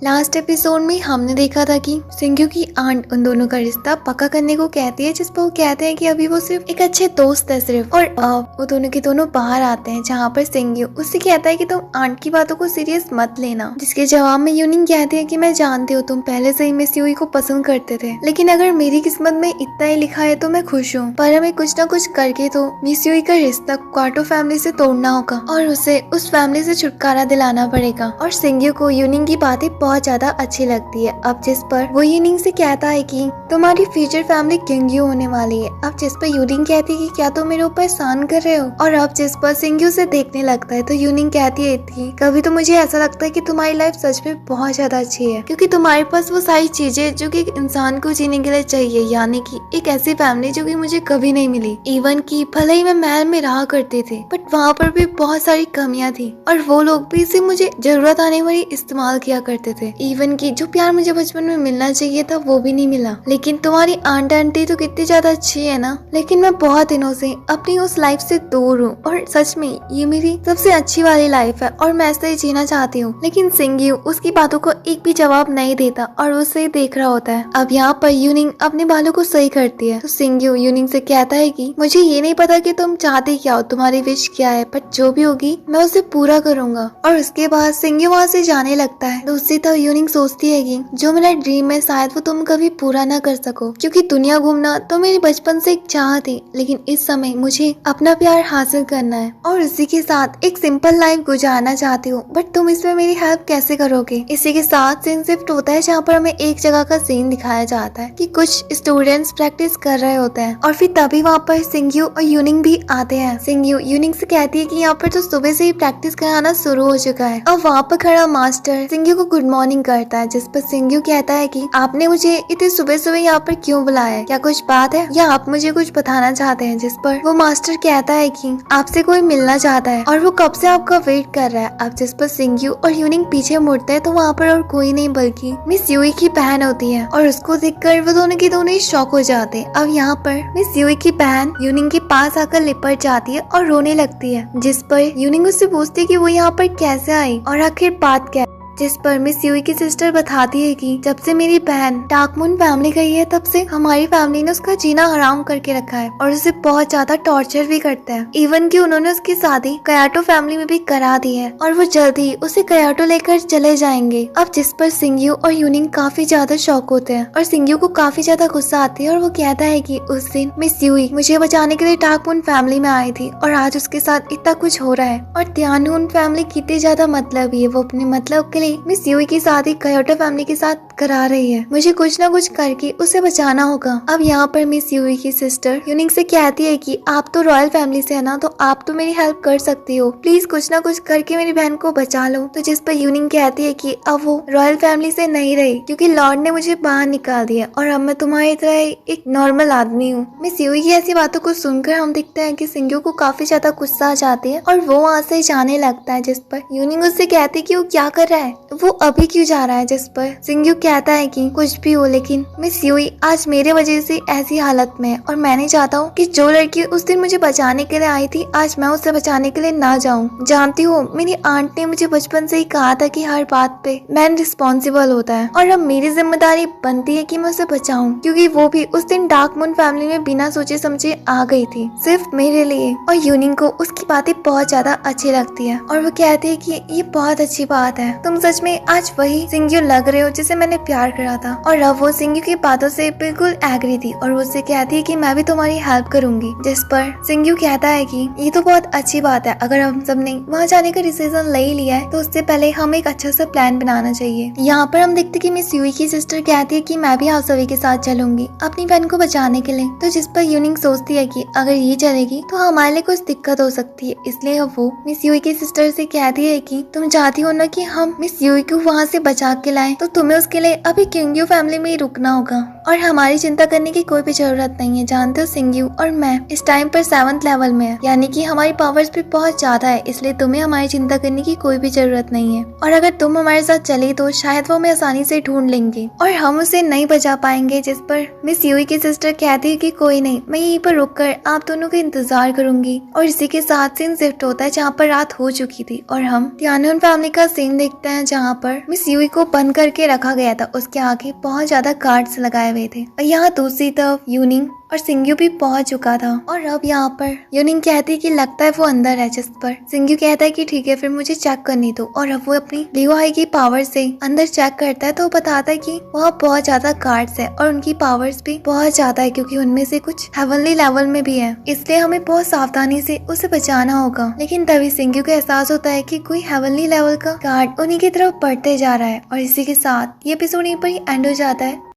Last episode में हमने देखा था कि सिंग्यू की आंट उन दोनों का रिश्ता पक्का करने को कहती है, जिस पर वो कहते हैं कि अभी वो सिर्फ एक अच्छे दोस्त है सिर्फ। और वो दोनों के दोनों बाहर आते हैं, जहाँ पर सिंग्यू उससे कहता है कि तुम आंट की बातों को सीरियस मत लेना, जिसके जवाब में यूनिंग कहती है कि मैं जानती हूँ तुम पहले से ही मिस यूई को पसंद करते थे, लेकिन अगर मेरी किस्मत में इतना ही लिखा है तो मैं खुश हूँ, पर हमें कुछ न कुछ करके तो मिस यूई का रिश्ता क्वाटो फैमिली से तोड़ना होगा और उसे उस फैमिली से छुटकारा दिलाना पड़ेगा। और सिंग्यू को यूनिंग की बातें बहुत ज्यादा अच्छी लगती है। अब जिस पर वो यूनिंग से कहता है कि तुम्हारी फ्यूचर फैमिली किंग्यू होने वाली है। अब जिस पर यूनिंग कहती है कि क्या तुम मेरे ऊपर एहसान कर रहे हो। और अब जिस पर सिंग्यू से देखने लगता है तो यूनिंग कहती है कि कभी तो मुझे ऐसा लगता है कि तुम्हारी लाइफ सच में बहुत ज्यादा अच्छी है, क्योंकि तुम्हारे पास वो सारी चीजें जो कि एक इंसान को जीने के लिए चाहिए, यानी कि एक ऐसी फैमिली जो कि मुझे कभी नहीं मिली। इवन की भले ही मैं महल में रहा करती थी, बट वहाँ पर भी बहुत सारी कमियां थी और वो लोग भी इसे मुझे जरूरत आने वाली इस्तेमाल किया करते थे। इवन की जो प्यार मुझे बचपन में मिलना चाहिए था वो भी नहीं मिला। लेकिन तुम्हारी आंटी तो कितनी ज्यादा अच्छी है ना, लेकिन मैं बहुत दिनों से अपनी उस लाइफ से दूर हूँ और सच में ये मेरी सबसे अच्छी वाली लाइफ है और मैं ऐसे ही जीना चाहती हूँ। लेकिन सिंग्यू उसकी बातों को एक भी जवाब नहीं देता और उसे देख रहा होता है। अब यहाँ पर यूनिंग अपने बालों को सही करती है तो सिंग्यू यूनिंग से कहता है कि मुझे ये नहीं पता कि तुम चाहते क्या हो, तुम्हारी विश क्या है, बट जो भी होगी मैं उसे पूरा करूंगा। और उसके बाद सिंग्यू वहाँ से जाने लगता है। दूसरी तरफ यूनिंग सोचती है कि जो मेरा ड्रीम है शायद वो तुम कभी पूरा ना कर सको, क्योंकि दुनिया घूमना तो मेरे बचपन से एक चाह थी, लेकिन इस समय मुझे अपना प्यार हासिल करना है और उसी के साथ एक सिंपल लाइफ गुजारना चाहती हूँ, बट तुम इसमें मेरी हेल्प कैसे करोगे। इसी के साथ सीन शिफ्ट होता है, जहाँ पर हमें एक जगह का सीन दिखाया जाता है कि कुछ स्टूडेंट्स प्रैक्टिस कर रहे होते हैं और फिर तभी वहाँ पर सिंग्यू और यूनिंग भी आते हैं। सिंग्यू यूनिंग से कहती है कि यहाँ पर तो सुबह से ही प्रैक्टिस कराना शुरू हो चुका है। और वहाँ पर खड़ा मास्टर सिंग्यू को गुड मॉर्निंग करता है, जिस पर सिंग्यू कहता है कि आपने मुझे इतने सुबह सुबह यहाँ पर क्यों बुलाया है, क्या कुछ बात है या आप मुझे कुछ बताना चाहते हैं। जिस पर वो मास्टर कहता है कि आपसे कोई मिलना चाहता है और वो कब से आपका वेट कर रहा है। अब जिस पर सिंग्यू और यूनिंग पीछे मुड़ते हैं तो वहाँ पर और कोई नहीं बल्कि मिस यूई की बहन होती है और उसको देखकर वो दोनों के दोनों ही शॉक हो जाते हैं। अब यहाँ पर मिस यूई की बहन यूनिंग के पास आकर लिपट जाती है और रोने लगती है, जिस पर यूनिंग उससे पूछती है कि वो यहाँ पर कैसे आई और आखिर बात क्या। जिस पर मिस यूई की सिस्टर बताती है कि जब से मेरी बहन डार्क मून फैमिली गई है तब से हमारी फैमिली ने उसका जीना हराम करके रखा है और उसे बहुत ज्यादा टॉर्चर भी करता है। इवन कि उन्होंने उसकी शादी कयाटो फैमिली में भी करा दी है और वो जल्द ही उसे कयाटो लेकर चले जाएंगे। अब जिस पर सिंग्यू और यूनिंग काफी ज्यादा शॉक होते हैं और सिंग्यू को काफी ज्यादा गुस्सा आती है और वो कहता है कि उस दिन मिस यूई मुझे बचाने के लिए डार्क मून फैमिली में आई थी और आज उसके साथ इतना कुछ हो रहा है। और ध्यान फैमिली कितनी ज्यादा मतलबी है, वो अपने मतलब के मिस यूई की शादी कयोटो फैमिली के साथ करा रही है, मुझे कुछ न कुछ करके उसे बचाना होगा। अब यहाँ पर मिस यूई की सिस्टर यूनिंग से कहती है कि आप तो रॉयल फैमिली से है ना, तो आप तो मेरी हेल्प कर सकती हो, प्लीज कुछ न कुछ करके मेरी बहन को बचा लो। तो जिस पर यूनिंग कहती है कि अब वो रॉयल फैमिली से नहीं रही क्योंकि लॉर्ड ने मुझे बाहर निकाल दिया और अब मैं तुम्हारी तरह एक नॉर्मल आदमी हूँ। मिस यूई की ऐसी बातों को सुनकर हम देखते हैं कि सिंग्यू को काफी ज्यादा गुस्सा आ जाती है और वो वहाँ से जाने लगता है। जिस पर यूनिंग उससे कहती है कि वो क्या कर रहा है, वो अभी क्यों जा रहा है। जिस पर सिंग्यू कहता है कि कुछ भी हो, लेकिन मिस यूई आज मेरे वजह से ऐसी हालत में है और मैं नहीं चाहता हूँ कि जो लड़की उस दिन मुझे बचाने के लिए आई थी आज मैं उसे बचाने के लिए ना जाऊँ। जानती हो मेरी आंट ने मुझे बचपन से ही कहा था कि हर बात पे मैन रिस्पॉन्सिबल होता है और अब मेरी जिम्मेदारी बनती है कि मैं उसे बचाऊं, क्योंकि वो भी उस दिन डार्क मून फैमिली में बिना सोचे समझे आ गई थी सिर्फ मेरे लिए। और यूनिंग को उसकी बातें बहुत ज्यादा अच्छी लगती है और वो कहती है कि ये बहुत अच्छी बात है, तुम सच में आज वही सिंग्यू लग रहे हो जिसे मैंने प्यार करा था। और अब वो सिंग्यू की बातों से बिल्कुल एग्री थी और वो उससे कहती है कि मैं भी तुम्हारी हेल्प करूंगी। जिस पर सिंग्यू कहता है कि ये तो बहुत अच्छी बात है, अगर हम सब ने वहाँ जाने का डिसीजन ले ही लिया है तो उससे पहले हमें एक अच्छा सा प्लान बनाना चाहिए। यहाँ पर हम देखते कि मिस यूई की सिस्टर कहती है कि मैं भी आप सभी के साथ चलूंगी अपनी बहन को बचाने के लिए। तो जिस पर यूनिंग सोचती है कि अगर ये चलेगी तो हमारे लिए कुछ दिक्कत हो सकती है, इसलिए अब वो मिस यूई की सिस्टर से कहती है कि तुम चाहती हो ना कि हम मिस यूई को वहाँ से बचा के लाएं, तो तुम्हें उसके लिए अभी किंग्यू फैमिली में ही रुकना होगा। और हमारी चिंता करने की कोई भी जरूरत नहीं है। जानते हो सिंग्यू और मैं इस टाइम पर 7th लेवल में है, यानी कि हमारी पावर्स भी बहुत ज्यादा है, इसलिए तुम्हें हमारी चिंता करने की कोई भी जरूरत नहीं है। और अगर तुम हमारे साथ चली तो शायद वो हमें आसानी से ढूंढ लेंगे और हम उसे नहीं बचा पाएंगे। जिस पर मिस यूई की सिस्टर कहती है कि कोई नहीं, मैं यहीं पर रुककर आप दोनों का इंतजार करूंगी। और इसी के साथ सीन शिफ्ट होता है जहाँ पर रात हो चुकी थी और हम टियानन फैमिली का सीन देखते हैं जहाँ पर मिस यूई को बंद करके रखा गया था। उसके आगे बहुत ज्यादा गार्ड्स लगाए हुए थे और यहाँ दूसरी तरफ यूनिंग और सिंग्यू भी पहुंच चुका था। और अब यहाँ पर यूनिंग कहती है कि लगता है वो अंदर है, जिस पर सिंग्यू कहता है कि ठीक है फिर मुझे चेक करनी दो। और अब वो अपनी लियो हाई की पावर से अंदर चेक करता है तो बताता है कि वहाँ बहुत ज्यादा गार्ड्स है और उनकी पावर्स भी बहुत ज्यादा है, क्योंकि उनमें से कुछ हेवनली लेवल में भी है, इसलिए हमें बहुत सावधानी से उसे बचाना होगा। लेकिन तभी सिंग्यू को एहसास होता है कि कोई हेवनली लेवल का गार्ड उन्हीं की तरफ बढ़ते जा रहा है। और इसी के साथ ये एपिसोड यहीं पर ही एंड हो जाता है।